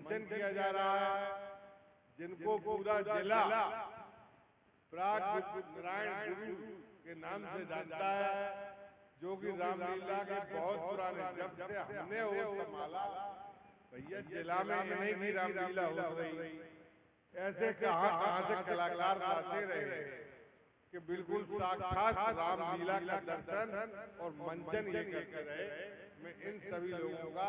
मंचन किया जा रहा है, जिनको पूरा जिला प्राग नारायण गुरु के नाम से जानता है, जो कि रामलीला के बहुत पुराने, जब से हमने वो संभाला भैया जिला में ये नहीं की रामलीला हो रही, ऐसे कहाँ से कलाकार आते रहे कि बिल्कुल साक्षात रामलीला का दर्शन और मंचन ये करते रहे। मैं इन सभी लोगों का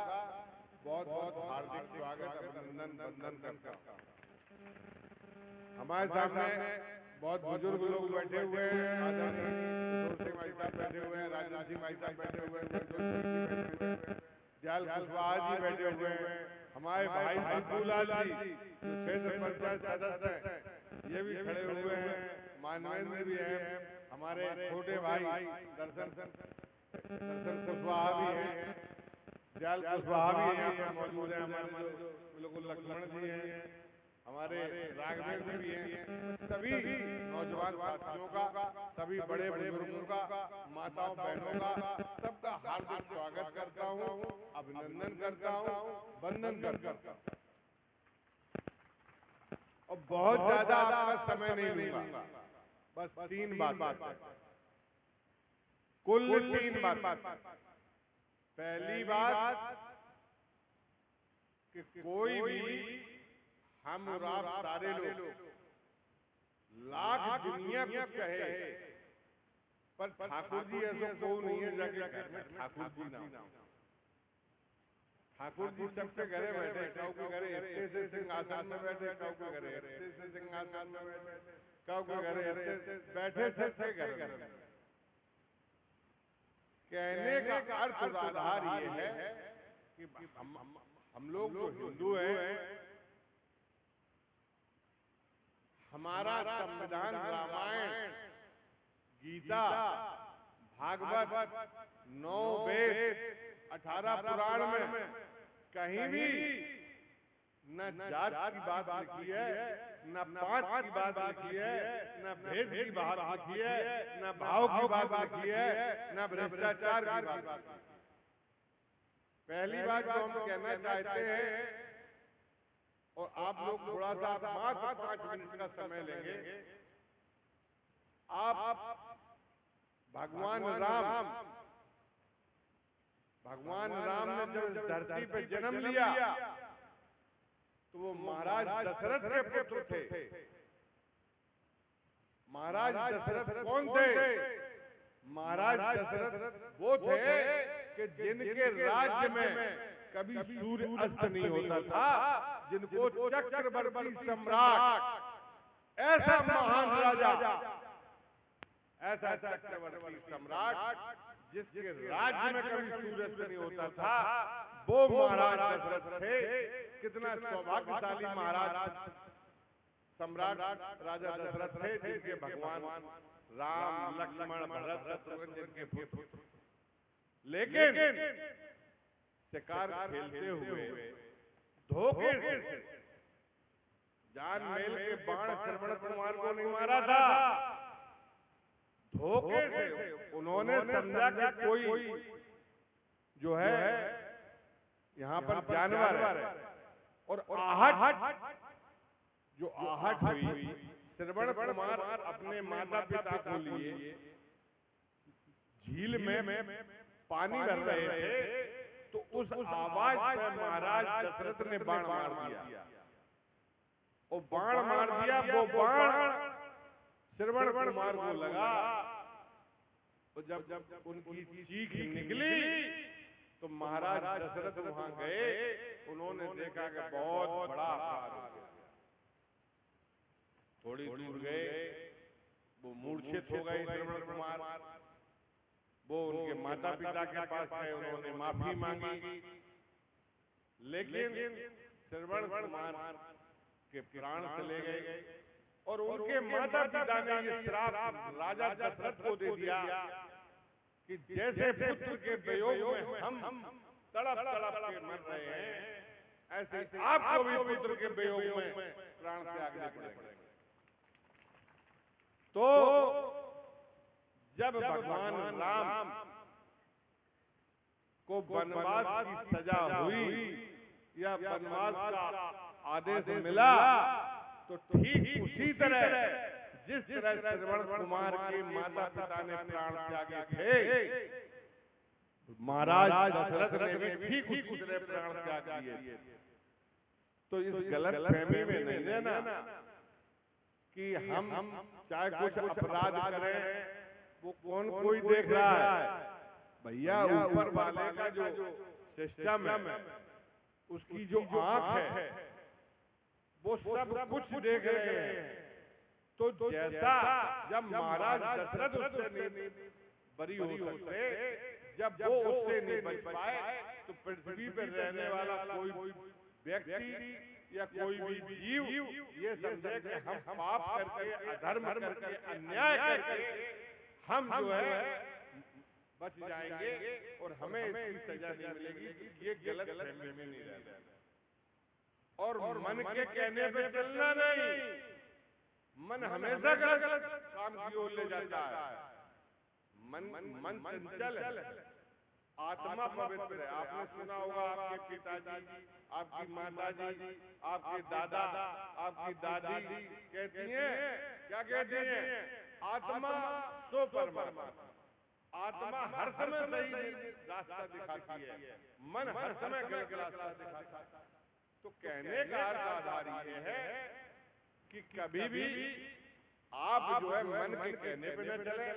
बहुत बहुत हार्दिक स्वागत अभिनंदन वंदन करता हूँ। हमारे सामने बहुत बुजुर्ग लोग बैठे हुए हैं, आदरणीय किशोर सिंह भाई साहब बैठे हुए हैं, राजेंद्र सिंह भाई साहब बैठे हुए हैं, दयाल कुशवाहा जी बैठे हुए हैं, हमारे भाई बब्बूलाल जी जो क्षेत्र पंचायत सदस्य हैं ये भी खड़े हुए हैं, मानवेंद्र भी हैं, हमारे छोटे भाई दर्शन कुशवाहा भी हैं, दयाल कुशवाहा भी यहाँ पर मौजूद है, हमारे जो बिल्कुल लक्ष्मण जी हैं, हमारे राघवेंद्र भी हैं। सभी नौजवान साथियों का, सभी बड़े बुजुर्गों का, माताओं बहनों का, सबका हार्दिक स्वागत करता हूँ, अभिनंदन करता हूँ, वंदन करता हूँ। और बहुत ज्यादा आपका समय नहीं लूंगा, बस तीन बात, कुल तीन बात। पहली बात कि कोई भी हम और आप सारे लोग लाख दुनिया कुछ कहे, पर ठाकुर जी ऐसा कोई नहीं है जाके घर में ठाकुर जी ना हो। ठाकुर जी सबके घरे बैठे, काऊ के घरे इतने से सिंहासन में बैठे, काऊ के घरे इतने से सिंहासन में बैठे, काऊ के घरे बैठे सबके घर में। कहने का अर्थ आधार ये है कि हम लोग जो हिंदू हैं, हमारा संविधान रामायण, गीता, भागवत, 9 वेद, 18 पुराण में कहीं भी न जात की बात लिखी है, न पात की बात लिखी है, न भेद की बात लिखी है, न भाव की बात लिखी है, न भ्रष्टाचार की बात लिखी है। पहली बात जो हम कहना चाहते हैं, और आप लोग थोड़ा सा मात्र 5 मिनट का समय लेंगे, आप भगवान राम ने जब इस धरती पे जन्म लिया तो वो महाराज दशरथ के पुत्र थे। महाराज दशरथ कौन थे? महाराज दशरथ वो थे कि जिनके राज्य में कभी सूर्य अस्त नहीं होता था, जिनको चक्रवर्ती सम्राट, ऐसा महान राजा, ऐसा चक्रवर्ती सम्राट जिसके राज्य में कभी सूर्य अस्त नहीं होता था, वो महाराज दशरथ थे। कितना सौभाग्यशाली महाराज सम्राट राजा दशरथ थे, जिनके भगवान राम, लक्ष्मण, भरत, शत्रुघ्न जिनके पुत्र। लेकिन शिकार खेलते हुए धोखे से जान मेल के बाण श्रवण कुमार को नहीं मारा था, धोखे से उन्होंने समझा कि कोई जो है यहाँ पर जानवर है, और आहट जो आहट हुई, श्रवण कुमार अपने माता पिता को लिए झील में पानी भर रहे थे, तो उस आवाज पे महाराज दशरथ ने बाण मार दिया, और बाण मार दिया, वो बाण श्रवण कुमार को लगा। तो जब उनकी चीख निकली तो महाराज दशरथ वहां गए, उन्होंने देखा कि बहुत बड़ा अपराध हो गया। थोड़ी दूर गए, वो मूर्छित हो गए श्रवण कुमार, वो उनके माता पिता के पास गए, उन्होंने माफी मांगी, लेकिन श्रवण कुमार के प्राण चले गए, और उनके माता पिता ने ये श्राप राजा दशरथ को दे दिया कि जैसे पुत्र के वियोग में हम तड़प तड़प के मर रहे हैं, ऐसे आपको भी पुत्र के वियोग में प्राण त्यागने पड़ेंगे। तो जब भगवान राम को वनवास की सजा हुई या वनवास का आदेश मिला, तो ठीक उसी तरह जिस तरह श्रवण कुमार के माता पिता ने प्राण त्यागे थे, महाराज दशरथ ने भी ठीक उसी तरह प्राण त्याग दिए। तो इस गलत फहमी में नहीं रहना कि हम चाहे कुछ अपराध करें वो कौन कोई देख रहा है। भैया ऊपर वाले का जो सिस्टम है, उसकी जो आंख है, वो सब कुछ देख रहे हैं। तो जैसा जब महाराज दशरथ उससे नहीं बरी हो सकते, जब वो उससे नहीं बच पाए, तो पृथ्वी पर रहने वाला कोई व्यक्ति या कोई भी जीव ये समझे कि हम पाप करके, अधर्म करके, अन्याय करके हम जो है बच जाएंगे और हमें इसकी सजा नहीं मिलेगी, ये गलत फहमी में नहीं रहना। और मन के कहने पे चलना नहीं, मन हमेशा गलत काम की ओर ले जाता है। मन चंचल है, आत्मा पवित्र है। आपने सुना होगा आपके पिताजी, आपकी माताजी, आपके दादा, आपकी दादी कहती हैं, क्या कहती हैं? आत्मा सो परमात्मा। आत्मा हर समय सही रास्ता दिखाती है, मन हर समय गलत रास्ता दिखाता है। तो कहने का अर्थ आधार ये है कि कभी भी आप जो है मन के कहने पे न चले,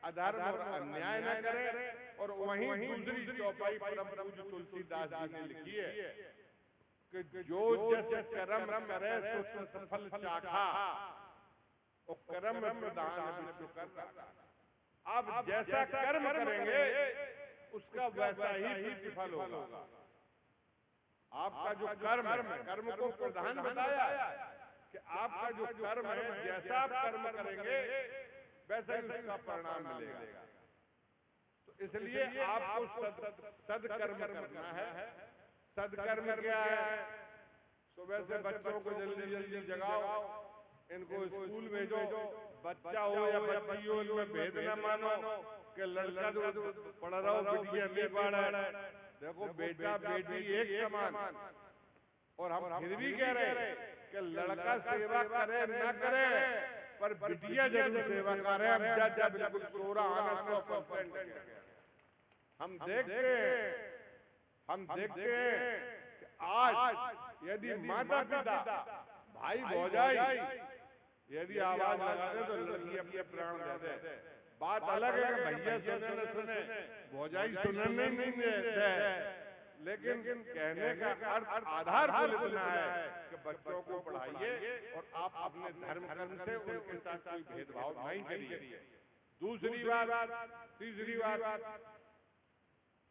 अधर्म और अन्याय न करें। और वहीं दूसरी चौपाई परम पूज्य तुलसीदास जी ने लिखी है कि जो जैसे कर्म करे सो फल चाखा, और कर्म प्रधान विष्णु कर रहा। आप जैसा कर्म करेंगे उसका वैसा ही प्रतिफल होगा। आपका जो कर्म है, कर्म को प्रधान बताया कि आपका जो कर्म है, जैसा आप कर्म करेंगे वैसा ही उसका परिणाम मिलेगा। तो इसलिए आपको सदकर्म करना है। सदकर्म क्या है? सुबह से बच्चों को जल्दी जल्दी जगाओ, इनको स्कूल भेजो। बच्चा हो या बच्ची हो, इनमें भेद न मानो कि लड़का जो पढ़ रहा हो, बिटिया नहीं पढ़ रहा है। देखो बेटा बेटी एक समान, और हम फिर भी कह रहे कि लड़का सेवा करे न करे, पर बिटिया जरूर सेवा करे। हम बिल्कुल 100% हम देखते हैं कि आज यदि माता पिता, भाई भौजाई यदि आवाज लगा दे तो लड़की अपने प्राण दे दे। बात अलग है कि भैया सुने न सुने, भौजाई सुनने नहीं देते, लेकिन कहने का अर्थ आधार इतना है कि बच्चों को पढ़ाइए और आप अपने धर्म कर्म से उनके साथ कोई भेदभाव नहीं करिए। दूसरी बात, तीसरी बात,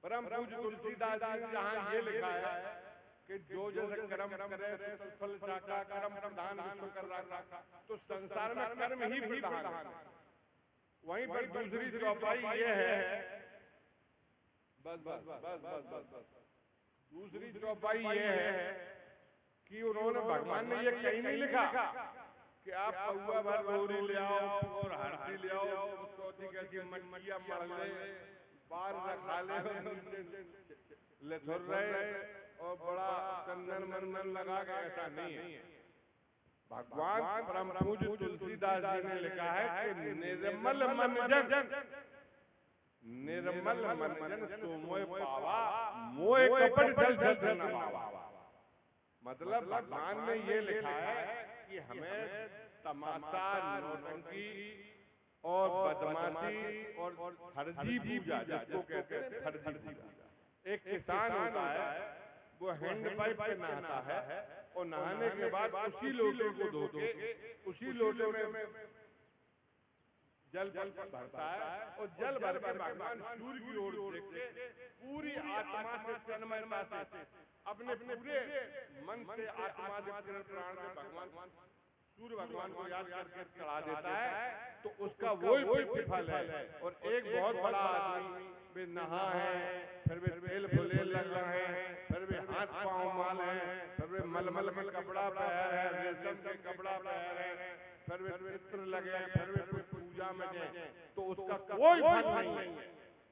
परम पूज्य तुलसीदास जी ने जहाँ ये लिखा है कि जो जैसे कर्म करे तो फल चाखा, कर्म प्रधान विष्णु कर रखा, तो संसार में कर्म ही प्रधान है। वहीं पर दूसरी चौपाई ये है, बस दूसरी चौपाई ये है कि उन्होंने, भगवान ने ये कहीं नहीं लिखा कि आप पौवा भर गौरी ले आओ और हरदी ले आओ, चौथी कैसी मटकिया मर ले, बार रखा ले, लेथुर रहे और बड़ा चंदन मंदन लगा के, ऐसा नहीं है। भगवान परम पूज्य तुलसीदास जी ने लिखा है कि निर्मल मन जन, निर्मल मन जन सो मोय पावा, मोय कपट जल जल न पावा। मतलब भगवान ने ये लिखा है कि हमें तमाशा, नौटंकी और बदमाशी और फर्जी पूजा, जिसको कहते हैं फर्जी पूजा। एक किसान होता है, वो हैंडपाइप पे नहाता है और नहाने के बाद उसी लोटे को धो के उसी लोटे में जल भरता है, और जल भर के भगवान सूर्य की ओर देख के पूरी आत्मा से, तन्मयता से, अपने पूरे मन से, आत्मा से, प्राण से भगवान सूर्य भगवान को याद करके चढ़ा देता है, तो उसका वही प्रतिफल है। और एक बहुत बड़ा आदमी भी नहा है, फिर भी तेल फुलेल लगा है, फिर भी हाथ पांव माल है, फिर भी मलमल में कपड़ा पहन है, रेशम के कपड़ा पहन है, फिर भी चित्र लगे, फिर भी पूजा में गए, तो उसका कोई फल नहीं है।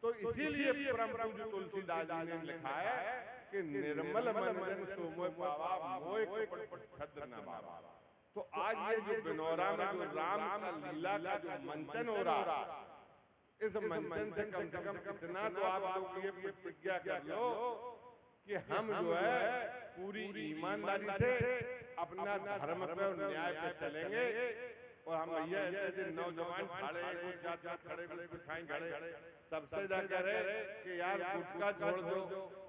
तो इसीलिए परम पूज्य तुलसीदास जी ने लिखा है कि निर्मल मन जन सो मोय पावा, मोय कपट छद्र न भावा। तो आज ये जो बिनौरा में जो राम का लीला का जो मंचन हो रहा, इस मंचन से कम इतना तो आप लोग ये प्रतिज्ञा कर लो कि हम जो है पूरी ईमानदारी से अपना धर्म पे और न्याय पे चलेंगे। और हम भैया ऐसे नौजवान खड़े खड़े खड़े सबसे जाकर है कि यार गुटखा छोड़ दो,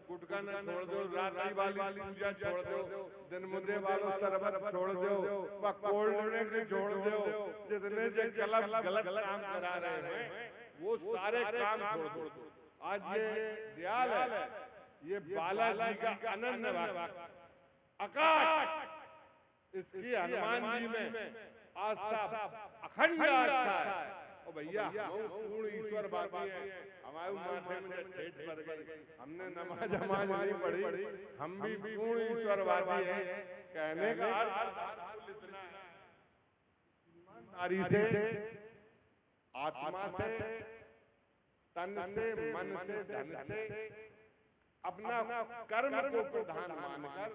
गुटखा न छोड़ दो, रात्रि वाली पूजा छोड़ दो, दिन मुद्दे वालों शरबत छोड़ दो, कोल्ड ड्रिंक छोड़ दो, जितने जो गलत काम करा रहे हैं वो सारे काम छोड़ दो। आज ये दयाल है, ये बालाजी का अनन्य भक्त अकाट, इसकी हनुमान जी में आस्था अखंड आस्था है। और भैया हम पूर्ण ईश्वरवादी हैं, हमारे माथे में ठेठ पड़ गई, हमने नमाज नहीं पढ़ी, हम भी पूर्ण ईश्वरवादी हैं। कहने का अर्थ इतना है, नारी से, आत्मा से, तन से, मन से, धन से अपना कर्म को प्रधान मानकर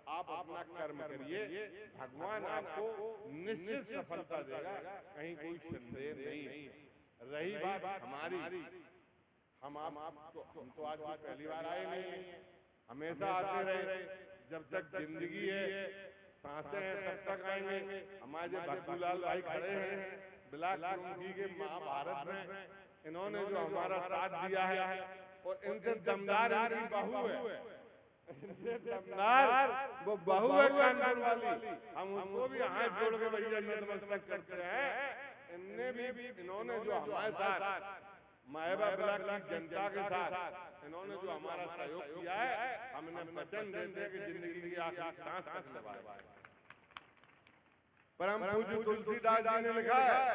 आप अपना कर्म करिए, भगवान आपको निश्चित सफलता देगा, कहीं कोई संदेह नहीं है। रही बात हमारी, हम तो आज पहली बार आए नहीं, हमेशा आते रहे, जब तक जिंदगी है, सांसें हैं तब तक आएंगे। हमारे भक्तूलाल भाई खड़े हैं ब्लैक लुंगी के महाभारत में, इन्होंने जो हमारा साथ दिया है, और इनसे दमदार इनकी बहू है, दमदार वो बहू है कानपुर वाली, हम उसको भी हाथ जोड़ के भैया नतमस्तक करते हैं। इन्होंने जो हमारे साथ मायबा ब्लॉक की जनता के साथ इन्होंने जो हमारा सहयोग किया है, हमने वचन देते हैं कि जिंदगी की आखिरी सांस तक निभाएंगे। परम पूज्य तुलसीदास जी ने लिखा है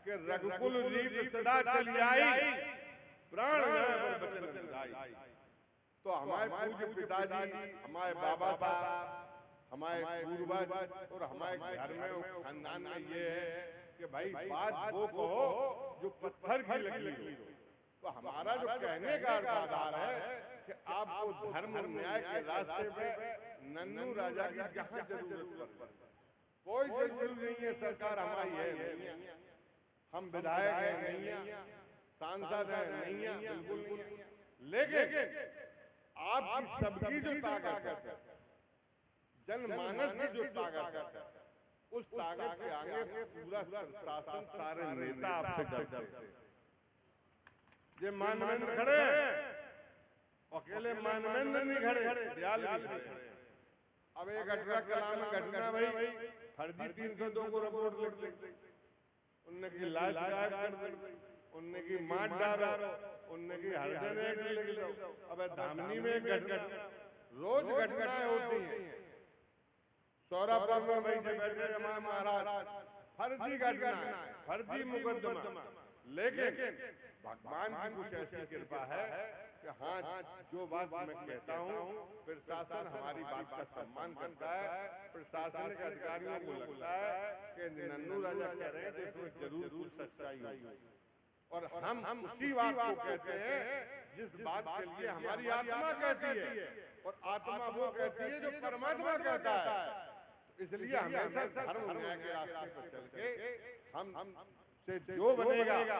कि रघुकुल रीत सदा चली आई, प्राण वचन विधाई। तो हमारे पूज्य पिताजी, हमारे बाबा साहब, हमारे पूर्वज और हमारे घर में और खानदान में ये है कि भाई बात वो कहो जो पत्थर की लगी हो। तो हमारा जो कहने का आधार है कि आपको धर्म और न्याय के रास्ते पे नन्नू राजा की जहाँ जरूरत पड़े, कोई जरूरी नहीं है सरकार हमारी है नहीं है, हम विधायक है नहीं है, सांसद है नहीं है, बिल्कुल नहीं है, लेकिन आपकी सबकी जो ताकत है, जनमानस की जो ताकत है, उस ताकत के आगे पूरा शासन, सारे नेता आपसे डरते हैं। ये मानवेंद्र खड़े हैं, अकेले मानवेंद्र नहीं खड़े, दयाल भी खड़े। अब एक 18 कला में घटना भाई, फर्जी 302 को रिपोर्ट लिख दी, उनने की लाश गायब कर दी, उनने की मार डालो, उनने की हरदन लिख लो। अब धामनी में एक घटना, रोज घटनाएं होती हैं। सौरापुर में भाई जब बैठे हमारे महाराज, फर्जी घटना, फर्जी मुकदमा, लेकिन भगवान की कुछ ऐसी कृपा है कि हाँ, जो बात मैं कहता हूँ प्रशासन हमारी बात का सम्मान करता है। प्रशासनिक अधिकारियों को लगता है कि नन्नू राजा कह रहे हैं तो इसमें जरूर कुछ सच्चाई होगी, और हम उसी बात को कहते हैं जिस बात के लिए हमारी आत्मा कहती है, और आत्मा वो कहती है जो परमात्मा कहता है। इसलिए हमेशा धर्म न्याय के रास्ते पर चल के हम से जो बनेगा,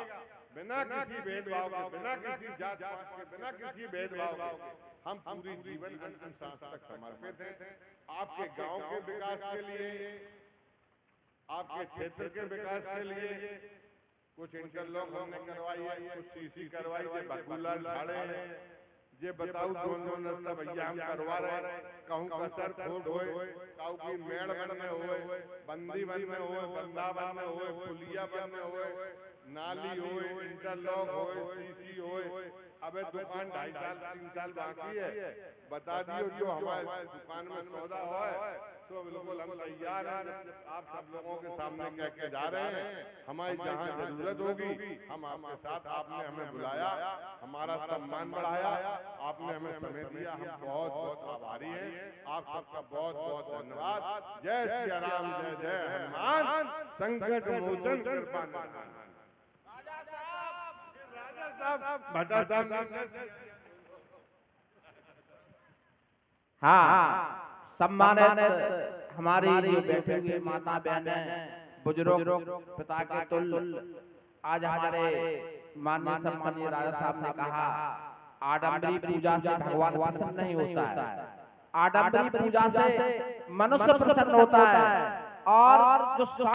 बिना किसी भेदभाव के, बिना किसी जात पात के, बिना किसी भेदभाव के, हम पूरी जीवन अंतिम सांस तक समर्पित हैं। आपके गांव के विकास के लिए, आपके क्षेत्र के विकास के लिए कुछ इंटरलॉक हमने करवाई है, कुछ सीसी करवाई है, भगुलाल खड़े हैं, ये बताऊ दोनों रास्ता भैया हम करवा रहे हैं। कहूँ का सर खोट होए, कहूँ की मेड़ बन में होए, बंदी बन में होए, बंदा बन में होए, पुलिया बन में होए, नाली होए, इंटरलॉक होए, सीसी होए। अबे दुकान 2.5 साल 3 साल बाकी है, बता दियो जो हमारे दुकान में सौदा हुआ है तो बिल्कुल हम तैयार हैं। आप सब लोगों के सामने कह के जा रहे हैं, हमारी जहाँ जरूरत होगी हम आपके साथ, आपने हमें बुलाया, हमारा सम्मान बढ़ाया, आपने हमें समय दिया, हम बहुत बहुत आभारी हैं। आप सबका बहुत बहुत धन्यवाद। जय श्री राम, जय जय हनुमान, संकट मोचन कृपा निधान। राजा साहब भट्टा साहब हाँ, सम्मानित हमारी जो बैठे हुए माता बहनें, बुजुर्ग, पिता के तुल्य, आज हमारे माननीय सम्मानीय राजा साहब ने कहा आडंबरी पूजा से भगवान प्रसन्न नहीं होता है, आडंबरी पूजा से मनुष्य प्रसन्न होता है। और जो